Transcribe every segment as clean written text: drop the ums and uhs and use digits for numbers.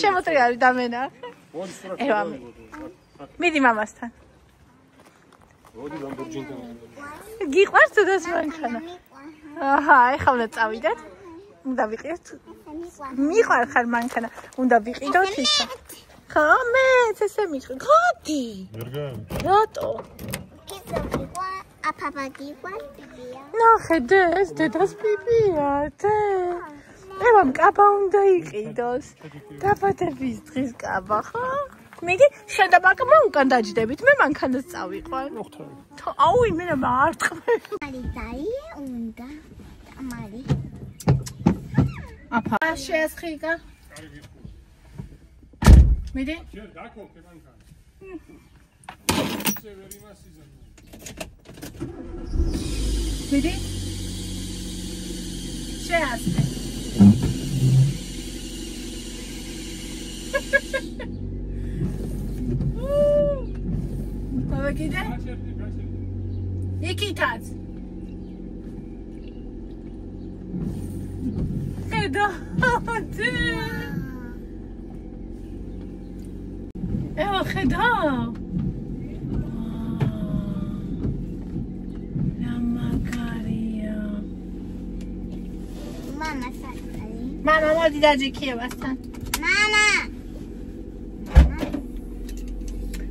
შემოტრიალი დამენახე. ევა მიდი მამასთან. გიყვარს თუნდაც მანქანა. აჰა, ეხლა უნდა წავიდეთ. უნდა ვიყიდოთ. მიყვარ ხარ მანქანა. უნდა ვიყიდოთ ისა. ხო, მეც ესე მიყვარ. გადი. რატო? ნახე, ეს დედას პიპია, ევამ კაბა უნდა იყიდოს. დაბადების დღის კაბა, ხო? მიდი, შენ და ბაკმა უკან დაჯდებით, მე მანქანას წავიყვან. აუ, იმენა მარტყმები. მარი დაიე უნდა, მარი. აფა, შეასხიკა. მიდი. მიდი. შეასხე. Avekide? Ikitaz. Eda. Ewa kheda. Namakaria. Mama sakali. Mama modi daji kievastan. Mama.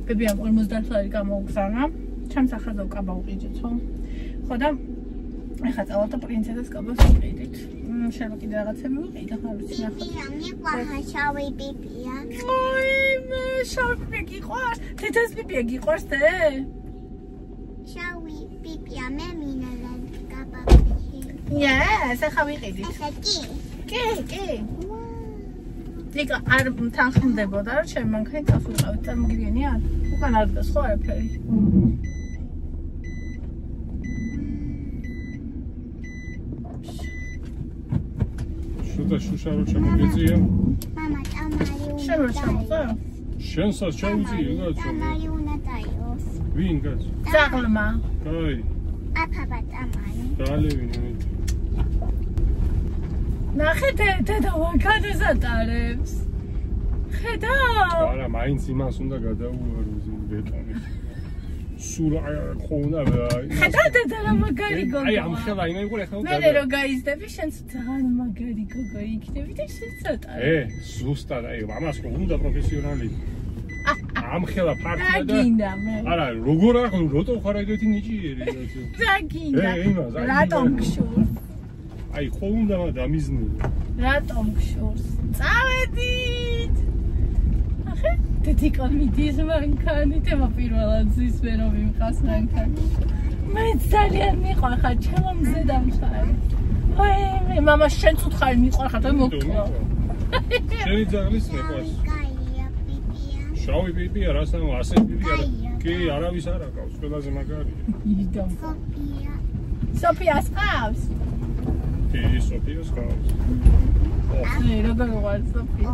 ბებია 50 ლარი გამოგზავნა. ჩემს ახალ კაბა უყიდეთ, ხო? ხო და ეხლა წავალ და პრინცესას კაბას უყიდეთ. შეიძლება კიდე რაღაცები ვიყიდე, ხო, არ ვიცი ნახოთ. მიყვარხა შავი პიპია. ოი, მე შავი პიპია გიყვარს? თეთრ პიპია გიყვარს ე? შავი პიპია მე მინალა კაბა. Yes, ახლა ვიყიდით. ეხა კი. კი. იქ არ თანხმდებოდა რომ ჩემ მანქანით წავს ვიყავით, წარმოგიდგენი არ? უკან არ დგას ხო არაფერი. შუშა რო შემოგეწია? მამა, ტამარი უნდა. შენ რო ჩამოწა? შენსაც ჩავუძიე კაცო. ტამარი უნდა დაიოს. ვინ კაცო? ძაღლმა. კაი. აფაბა ტამარი. დალევინე. ნახე დედა მანქანას ატარებს. ხედა? არა, მაინც იმას უნდა გადაუარო ბეტონი. სულ ხო უნდა ხედა დედა რა მაგარი გოგო. აი ამ ხელა იმე იყო ეხლა უნდა. მე რო გაიზდები შენც ძალიან მაგარი გოგო იქნები და შენც ატარებ. ზუსტად აი ამას ხო უნდა პროფესიონალი. ამ ხელა ფარტია და გინდა მე. არა, როგორ არ ხო როტო ხარ ეგეთი ნიჭიერი კაცო. რა გინდა? რატომ გშურს? აი ხო უნდა დამიზნო. რატომ გშურს? წავედით. ახე დედიკონ მიდის მანქანით, ება პირველად ზის მე რომ მიმყავს მანქანი. მე ძალიან მიყვარ ხარ ჩემო მზე დამხარი. აი მე მამა შენ უთხარი მიყვარ ხარ და მოკლა. შენი ძაღლის მეყვარს. კაია პიპია. შავი პიპია, რასთან ასე პიპია. კი, არავის არ აკავს, ყველაზე მაგარია. იდამ. სოფია. სოფიას ყავს? კი, სოფიას ყავს. ე, როგორ ვარ სოფია?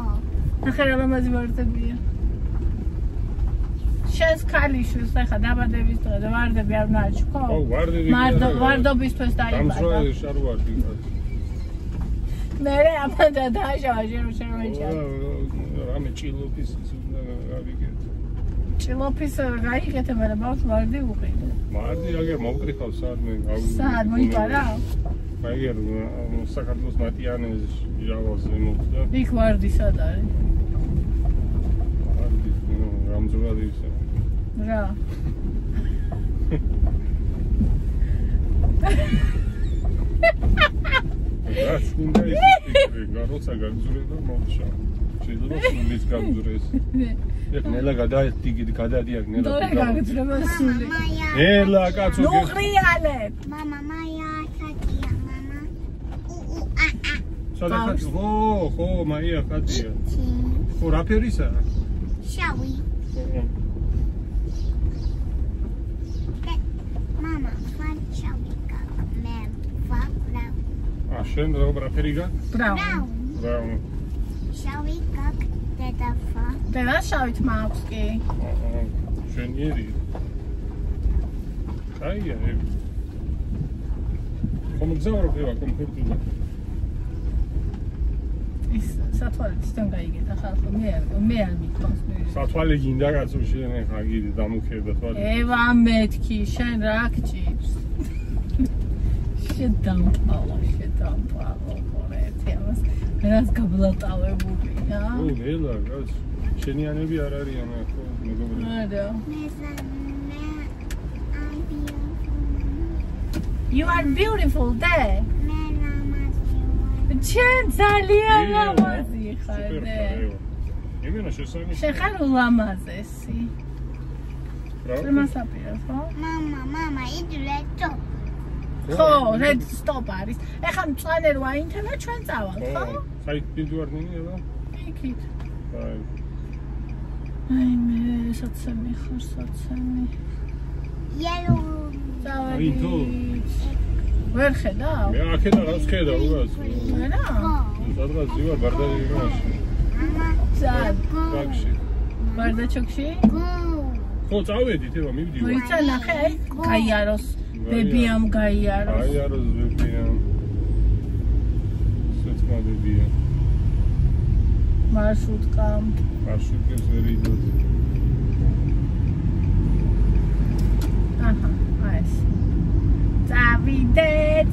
ახლა რა მამაზი ვარდებია. შენს ქალიშვილს ახლა დაბადების დღე და ვარდები არ ნაჩქო? ხო, ვარდები. ვარდობისთვის დაიბადა. დამსველი შარვარდი. მე ამადა დააშავა შენ მეჭარ. რამე ჭილოფის უნდა გავიგეთ. ჭილოფის გაიგეთ, მაგრამ ბავშვ ვარდი უყიდე. ვარდი აგერ მოვკრიხავ სად მე სად მოიპარა? აგერ საქართველოს მატიანეს ჟავალზე მოვდა. იქ ვარდი სად არის? ვარდი გამძვარი ისე. რა? რა შუნდა ისე როცა გამძვრება მოვშა. შეიძლება სულიც გამძვრეს. ეგ ნელა გადადიაკ ნელა. დორე გაგძრება სული. ელა კაცო. ნუყრიალებ. მამა მაია ხატია მამა. სადაც ხო, მაია ხატია. ხო, რა ფერისაა? შავი. მამა, ხან შავი გაკ. მე ვაკრა. შენ რა ფერი გა? ბრაუნ. შავი გაკ დედაფა. და შავით მაქვს კი. შენიერი. აია. ხომ გზავრო ფევა კომფორტულად. ის სათვალეთისთან გაიგეთ ახალ მე არ მithავს სათვალე გინდა კაცო შენ ხა გიდი დამუქებდა თვალე ევა მეთქი შენ რა გჭირს შედამპალა ყორეთი ამას რას გაბლატავებულია ველა რაც შენიანები არ არიან ხო მეგობრებო არა You are beautiful there Չեն ძალიან լամազի խայդե Իմենա შესանիշ Շեխար ու լամազ եսի Սրմասապիրով, հո? Մամա, իդու լետո Ხო, ռեդ ստոպ արիս Ეხա ծաներու այն թեմա չեն ծավալ, ხო? Խայտ պիլդուարնինի եվա Իքիտ Այ մե, սացեմի, խոր սացեմի Ելու Ծավալից Ვერ ხედავ? მე აქედა რას ხედავ უგას რა? სადღაც ზივარ ბარდაჟიაში Ձად ბაგში ბარდაჩოქში? ხო წავედით ევა მივდივარ მოიცა ნახე აი გაიაროს ბებიამ გაიაროს გაიაროს ბებიამ სეცმადებია მარშრუტკამ მარშრუტკებს ვერ იდოთ აჰა აი წავიდეთ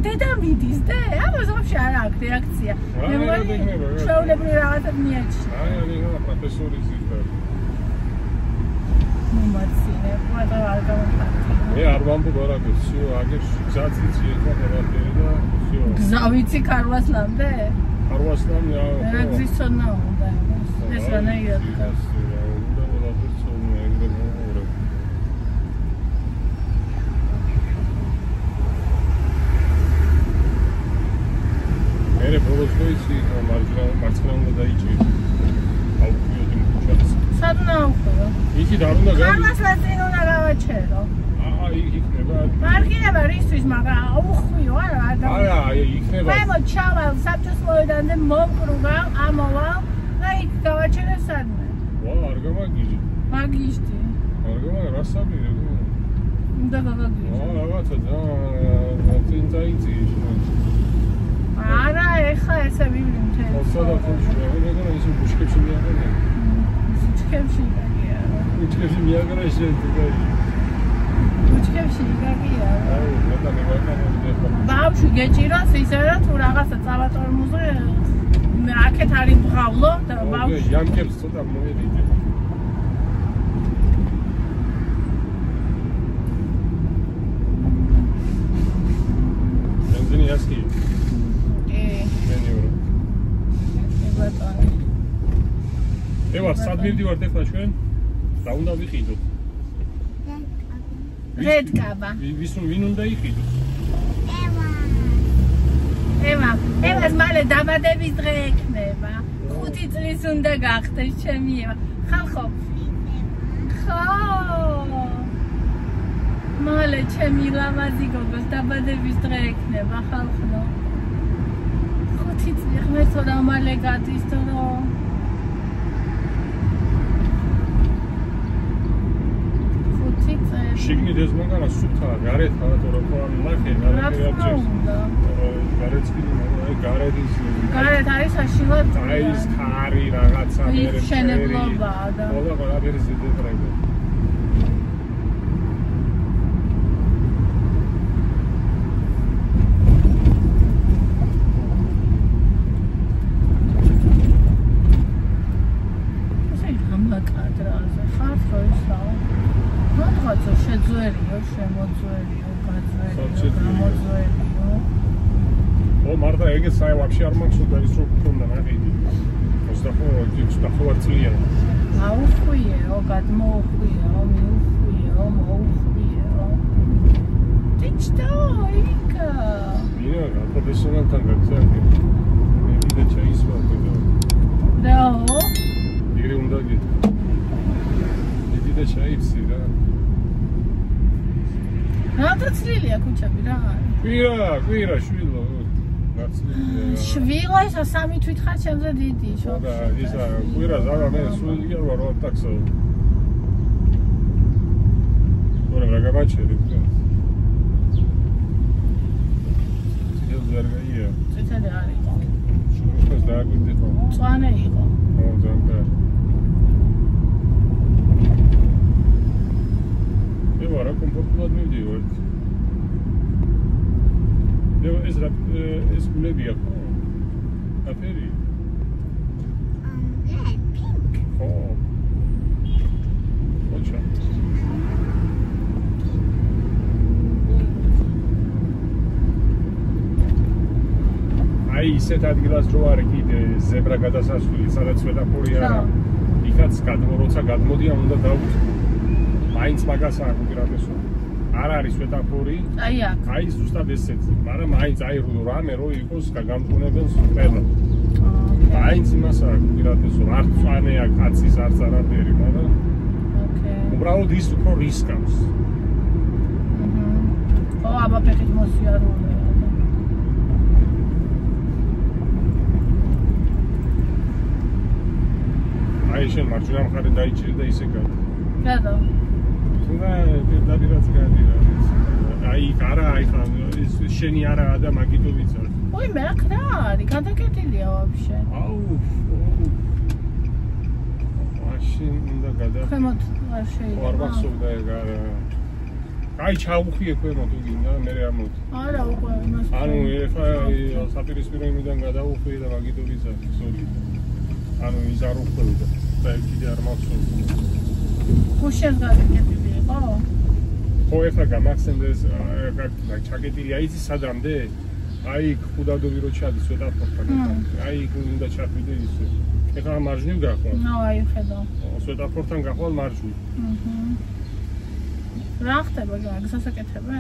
დედა მიდის და ამას ვაფშე არ აქვს რეაქცია მე მგონი ჩვეულებრივ რაღაცად მიაჩნია აი არა პროფესორი ზითა მომაცინე ყველა არ გამოფარდი მე არ ვამბობ არაფერს всё აგერ გზაციც ეხლა ყველაფერი და всё გზავიცი ქარვასლამდე ქარვასლამ რა გზისონა უნდა ეს რანაირად Mere პროვოცოიცი მარცხნა უნდა დაიჭირე. აუხვიოდი მუჩას. სად ნაუხვიო? იქით არ უნდა გავი. ამასაც წინ უნდა გავაჩერო. იქ იქნება. მარგინება რისთვის, მაგრამ აუხვიო არა არა, იქნება. მე მოჩავალ საბჭოს მოედანზე მომკრუგა, ამოვალ და იქ გავაჩერე სადმე. ვა, არ გამაგიჟი. მაგიჟდი. არ გამაგ რასაბირი? უნდა გავაგიჟო. რაღაცა წინ წაიწიე შენ. არა, ეხა ესე ვივლი მთელი. ხოსადა ხოში, ეგრე ისე ბუშკებში მიაღწია. ბუშკებში გაგიარა. ბუშკებში მიაღწია შენ თქო. ბუშკებში გაგიარა. აუ, მეტანი ვაკანები. ბავშვი გეჭიროს ისე რა თუ რაღაცა წავატორმუზე მე აქეთ არის ბღავლო და ბავშვი იანკებს ცოტა მოედიდე. ბენზინი ასკი. ევა, სად მივდივართ ახლა ჩვენ? რა უნდა ვიყიდოთ? რედკაბა. ვინ უნდა იყიდოს? ევას მალე დაბადების დღე ექნება. 5 წლის უნდა გახდეს ჩემი ევა. ხალხო. ხო. მალე ჩემი ლამაზი გოგოს დაბადების დღე ექნება ხალხო. 5 წელი ღმერთო რა მალე გადის თო შიგნით ეს მაგარა სუფთაა, გარეთ ხალხო რა ნახე, გარეთ არის საშილად აი ეს ხარი რაღაცა მერე შენებლობაა და ყველაფერი ზედეტრება შეძვერიო, შემოძვერიო, გაძვერიო, გამოძვერიო. ო, მარტო ეგეც საერთოდ ვაფშე არ მაქვს ის რო ქონდა ნაყიდი. 25 წლიანი. აუხვიეო, გადმოუხვიეო, მიუხვიეო, მოუხვიეო. ტიჩტოიკა. მირა, პროფესიონალთან გაგზავნე. მე კიდე ჩაისვა კიდე. და? იგრი უნდა გითხრა. მე კიდე ჩაიცი რა. რატო ცლილია ქუჩები რა არის? კვირა შვილო. გაცლილია. შვილო ისა 3 თვით ხარ ჩემზე დიდი შო. და ისა კვირა ზარა მე სულ იგერ ვარ ტაქსო. ორა რა გავაჩერებ და. ცეცხლი არ გაია. ცეცხლი არის. თქოს დააგვირდი ხო? მწვანე იყო. ო, ძალიან კარგი. ვარა კომფორტულად მივდივარ. ეს გულებია ხო? აფერი? Pink. ხო. ოჩა. აი ისეთ ადგილას რო არის კიდე ზებრა გადასასვლელი, სადაც სვეტაფორი არა. იქაც როცა გადმოდიან უნდა დავუწყო. მაინც მაგას არ უპირატესობა. არ არის სვეტაფორი. აი აქ. აი ზუსტად ესეთი, მაგრამ მაინც აი რამე რო იყოს გამგონებელს ყველა. მაინც იმას არ უპირატესობა. არ წვანეა კაცის არც არაფერი, მაგრამ ოკეი. უბრალოდ ის უფრო რისკავს. ხო, აბა ფეხით მოსიარულეა. აი შენ მარჯვენა მხარე დაიჭირი და ისე გადი. გადა. თუნდა პირდაპირაც გადი რა. აი არა, აი ხან ის შენი არაა და მაგითო ვიცარ. ой, მე აქ რა არის? გადაკეტილია ვაფშე. აუ. მაშინ უნდა გადა. ქვემოთ არ შეიძლება. არ მახსოვდა ეგ არა. აი ჩაუხიე ქვემოთ თუ გინდა მე ამოდი. არა, უკვე იმას. ანუ ეხა საპირისპირო იმიდან გადაუხიე და მაგითო ვიცარ, სორი. ანუ ის არ უხდოდა და კიდე არ მახსოვდა. გუშინ გადაკეტილი იყო? ხო ეხლა გამახსენდეს ჩაკეტილი აი ის სადამდე? აი ხუდადოვი რო ჩადის სვეტაფორთან. აი უნდა ჩახვიდე ისე. ეხლა მარჯვნივ გახვალ. ნუ აი ხედავ. სვეტაფორთან გახვალ მარჯვნივ. რა ხდება გასაკეთებე?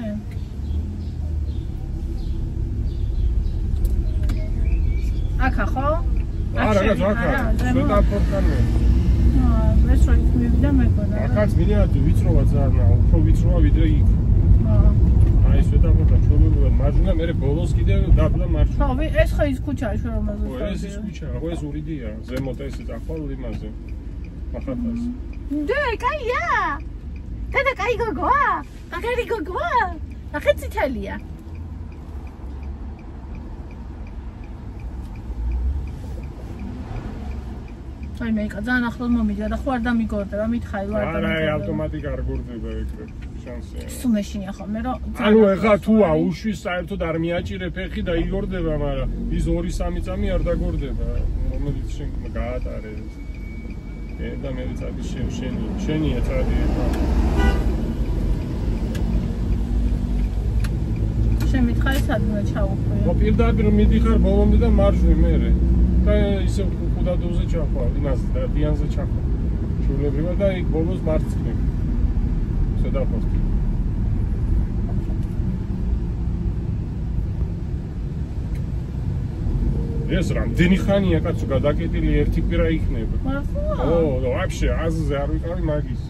აქა ხო? არა, აქა. სვეტაფორთანვე. ეს რო იქ მივიდა მეგონა. აქაც მინდა ვიწროა ძალიან, უფრო ვიწროა ვიდრე იქ. აი სვეტაფორთან ჩოლობად მარჯვნივ, მე ბოლოს კიდე დაბლა მარჯვნივ. ხო, ეს ხო ის ქუჩაა შენ რომელზეც. ხო, ეს ის ქუჩაა, ხო ეს ურიდია, ზემოთ ეს ახალ იმაზე. ახალას. და კაია. და კაი გოგოა. მაგარი გოგოა. ახლა ციტალია. აი მე ძალიან ახლოს მომიდა და ხო არ დამიგორდება, მითხარი ვარ და. არა, ავტომატიკ არ გორდება ეგრე. შანსია. სუმეშინია ხოლმე რომ ანუ ეხლა თუ აუშვის საერთოდ არ მიაჭირე ფეხი და იგორდება, მაგრამ ის 2-3 წამი არ დაგორდება, რომელიც შენ გაატარე. და მე ვიცადი შენია წადი. შენ მითხარი სადმე ჩაუხვია. ხო პირდაპირ მიდიხარ ბოლომდე და მარჯვნივ მერე. და ისე ხუდადოვზე ჩახვალ, იმას დიანზე ჩახვალ. შულებრივად და იქ ბოლოს მარცხნივ. სვეტაფორთი. ეს რამდენი ხანია კაცო გადაკეტილი ერთი კვირა იქნება. ო, ვაფშე აზზე არ ვიყავი მაგის.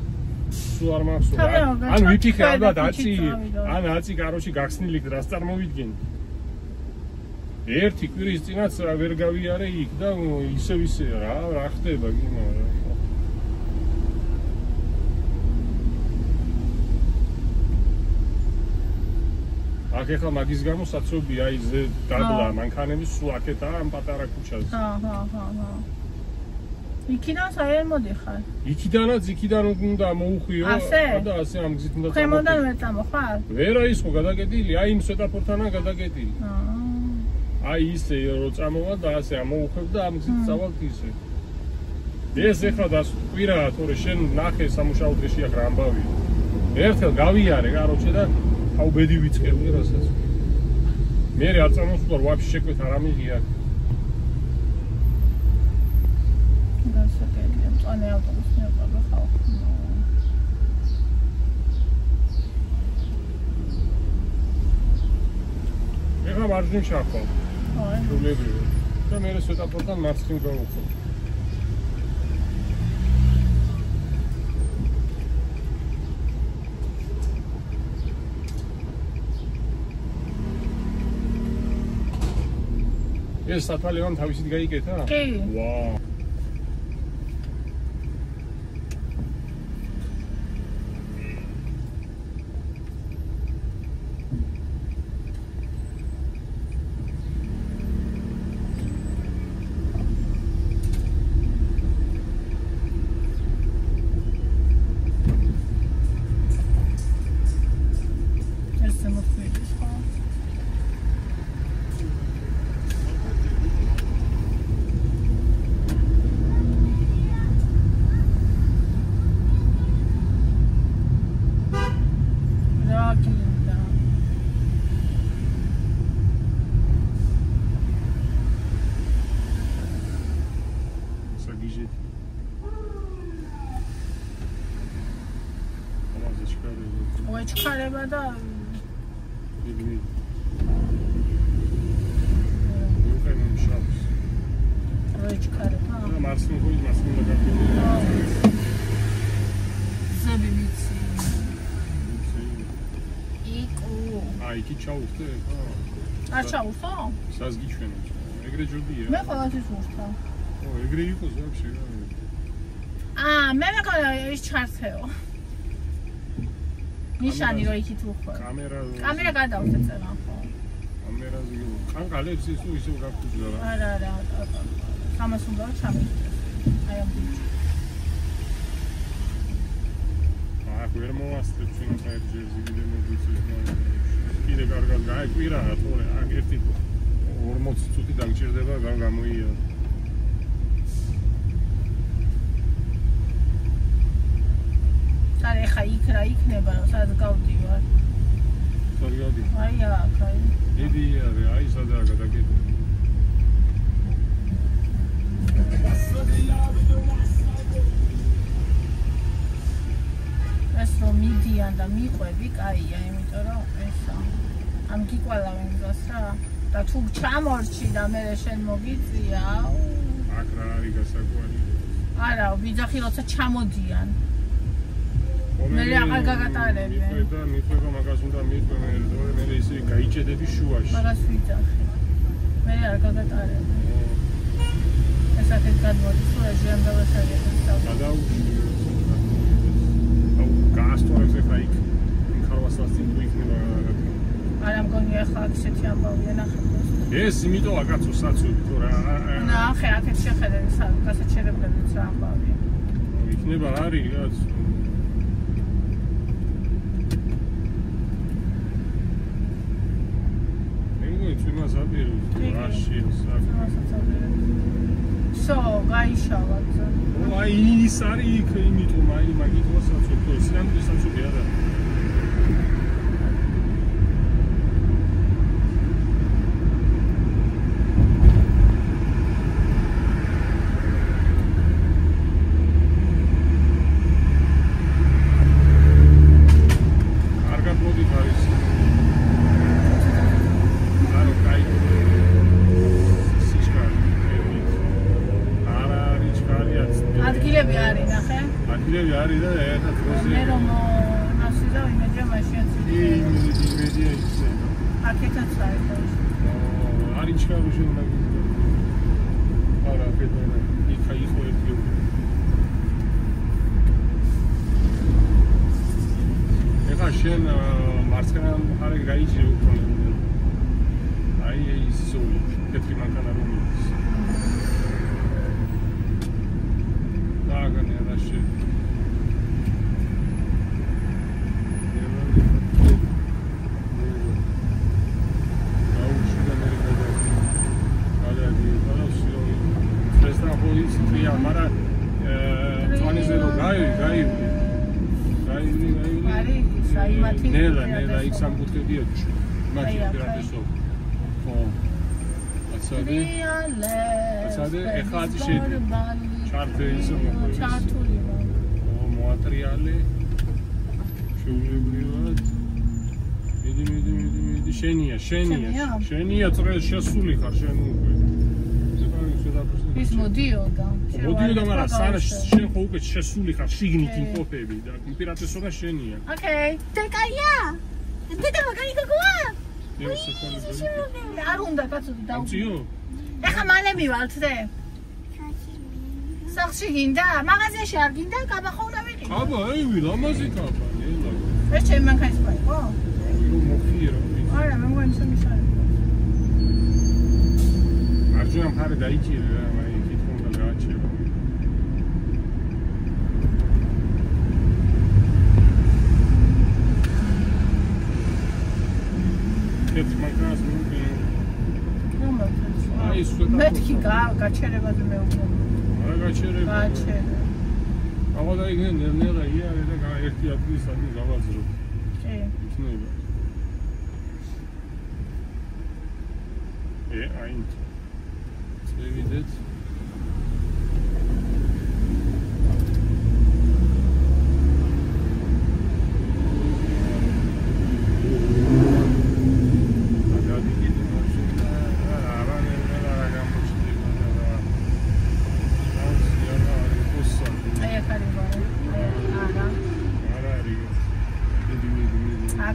სულ არ მახსოვდა. ან ვიფიქრე ალბათ 10, კაროში გახსნილი რას წარმოვიდგენი. ერთი კვირის წინაც ვერ გავიარე იქ და ისე რა ხდება გინო რა. აქ ახლა მაგის გამო საცობი აი ზე დაბლა მანქანების სულ აქეთაა ამ პატარა ქუჩაზე. ჰა. იქიდან საერთოდ მოდიხარ? იქიდან უნდა მოუხვიო და ასე ამ გზით უნდა წამოხვიდე. ქვემოდან ვერ წამოხარ? ვერა ის ხო გადაკეტილი, აი იმ სვეტაფორთანაა გადაკეტილი. აი ისე რო წამოვა და ასე ამოუხვებ და ამ გზით წავალთ ისე. ეს ახლა დასკვირაა, თორე შენ ნახე სამუშაო დღეში აქ რა ამბავია. ერთხელ გავიარე კაროჩე და აუ ბედი ვიწყევი რასაც. მე არ წამოსვლა ვაფშე შეკვეთ არ ამიღია. გასაკეთებია, წანე ავტობუსი აყვა ხალხ. ეხლა მარჯვნივ ჩახვალ. შულებრივი. და მე სვეტაფორთან მარცხნივ გავუხო. ეს სათვალე რომ თავისით გაიგეთა? კი. ვაუ. იჟით. ამაზე ჩქარება. ой, ჩქარება და იგი. უკანა შავს. ой, ჩქარება. და მარცხნივ ხოი მარცხნივ დაგაგებული. ზები ვიცი. იკო. აი, კი ჩაუხდე, არ ჩაუხო? საზგიჩვენო. ეგრე ჯობია. მე ყოველთვის ვურთა. ო, ეგრე იყოს ვაფშე. მე მეკონა ის ჩარცეო. ნიშანი რო იქით უხარ. კამერა გადავწე წერა ხო. კამერაზე ყანყალებს ის ისე გაგხუძლა რა. არა. სამას უნდა ჩამიგდეს. აი ამ ბიჭი. ვერ მოასწრებ ჩვენ საერთოდ ვიდეო მოდიცის კიდე კარგად გაიკვირა თორე აქ ერთი 40 წუთი დაგჭირდება გამოია სად ეხა იქ რა იქნება რომ სადაც გავდივარ სად გავდი აი აქ აი ედი აი სადაა გადაგები ეს რომ მიდიან და მიყვები, კაია, იმიტომ რომ ესა. ამ გიკვალავენ გზას რა. და თუ ჩამორჩი და მე შენ მოგიწია, აქ რა არის გასაკვირი. არა, ვიძახი როცა ჩამოდიან. მე აღარ გაგატარებენ. მიყვება მაგას უნდა მიყვება, მე ისე გაიჭედები შუაში. მაგას ვიძახი. მე არ გაგატარებენ. ეს აქეთ გადმოდის, რა ჟემბელესაგებს დავდავ. გასწორებს ახლა იქ ხარვასლას წინ თუ იქნება არა მგონი ახლა ისეთი ამბავია ნახეთ ეს იმიტომ აკაცო საცუდი თუ რა ნახე აქეთ შეხედე გასაჩერებლებიც რა ამბავია იქნება არის რაც მე მგონი თუ იმას აპირებს რაში სო გაიშალოთ აი ის არის იქ იმიტომ აი მაგით ვასაცობ სინამდვილე სამშობი არა კარგად მოდით არის არა კაი ადგილები არის ნახე ადგილები არის და ერთად როზე მე რომ ნასი და იმედია მაშინაც იმედია ისე აქეთაც არის არის ჩქარო შენ მაგის არა ფედერა იქა იყო ერთი ეხა შენ მარცხენა მხარე გაიჭი უფრო აი ის ზოლი კეთრი მანქანა რომ ის Agane rashi. Nela ik sam potrzebuję. Macie operatyso. O. Asade ეხლა შედი. ჩარტი ისე მოყვება. ჩარტული. მოატრიალე. შეულებრივად. მიდი შენია წრეს შესული ხარ შენ უკვე. ის მოდიოდა. მოდიოდა, მაგრამ სანამ შენ ხო უკვე შესული ხარ შიგნით იმყოფები და იმპერატრიცობა შენია. ოკეი. დეკაია. დედა მაგარი გოგოა. არ უნდა კაცო დაუწიო. ეხა მალე მივალთ ზე. სახში გინდა? მაღაზიაში არ გინდა? კაბა ხო უნდა ვიყიდო? კაბა, ევი, ლამაზი კაბა, ნელა. ეს ჩემი მანქანის ბაი, ხო? რომ მოხიერო. არა, მე მგონი სამის არის. მარჯვენა მხარე დაიჭირე რა, აი კითხვა უნდა გააჩერო. ეს მანქანას მოვიდა. აი ეს მეთქი გაჩერებაზე მეუბნები. არა გაჩერება. გაჩერება. აღა დაიგნე ნელა იარე და ერთი ადგილის ადმი გავაზრო. კი. იქნება. აი. შევიდეთ.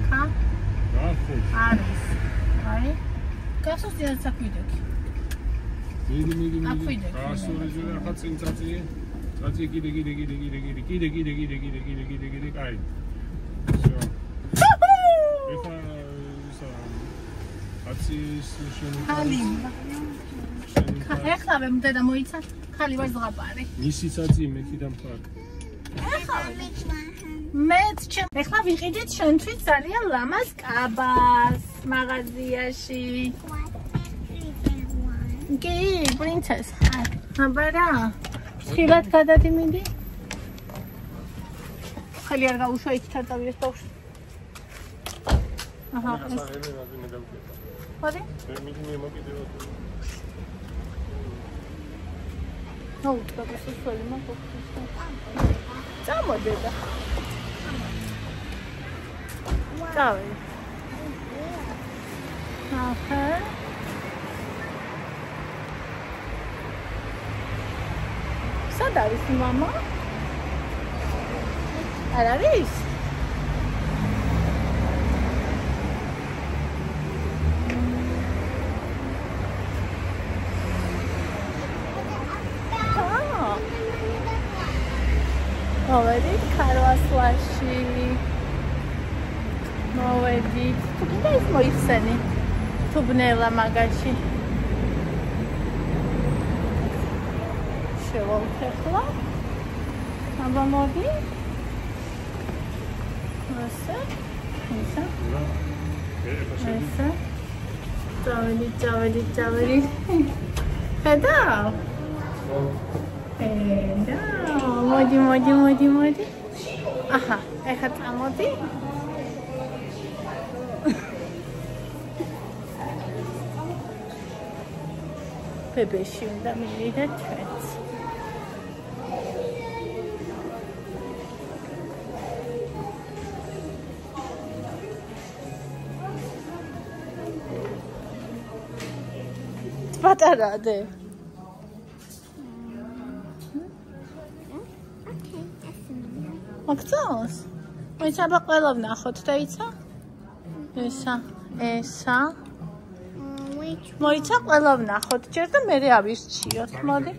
აქა ნახოთ. არის. აი. გასოს ძიას აკვიდექი. მიდი. აკვიდექი. გასორეზე ახლა წინ წაწიე. წაწიე კიდე. აი. всё. ეხლა ისა აცის შენი. ეხლა მდედა მოიცა. ხალი ვარ ზღაპარი. მისი წაწიე მეთი დამხარ. მეც ეხლა ვიყიდით შენთვის ძალიან ლამაზ კაბას მაღაზიაში. კი, პრინცეს. აბარა. ხილად გადადიმინდი. ხელი არ გაუშვა იქ ჩარდავიეს ბავშვი. აჰა. ხოდი? მე მოგიდეო. ნუ, დაგასულ სული მაგოხს. წამოდედა. წავედი. აჰა. სად არის მამა? არ არის? მოვედით ქარვასლაში. მოვედით. თუ კიდე ის მოიხსენი. თუ ბნელა მაგაში. შევალთეხლა. აბა მოდი. ასე. ისა. ასე. წავედი. ხედავ? მოდი. აჰა, ეხლა წამოდი. ბებეში უნდა მივიდე ჩვენც. პატარადე. მოგწონს? მოიცა აბა ყველა ვნახოთ და იცა? ესა. მოიცა ყველა ვნახოთ ჯერ და მე ავირჩიოთ. მოდი.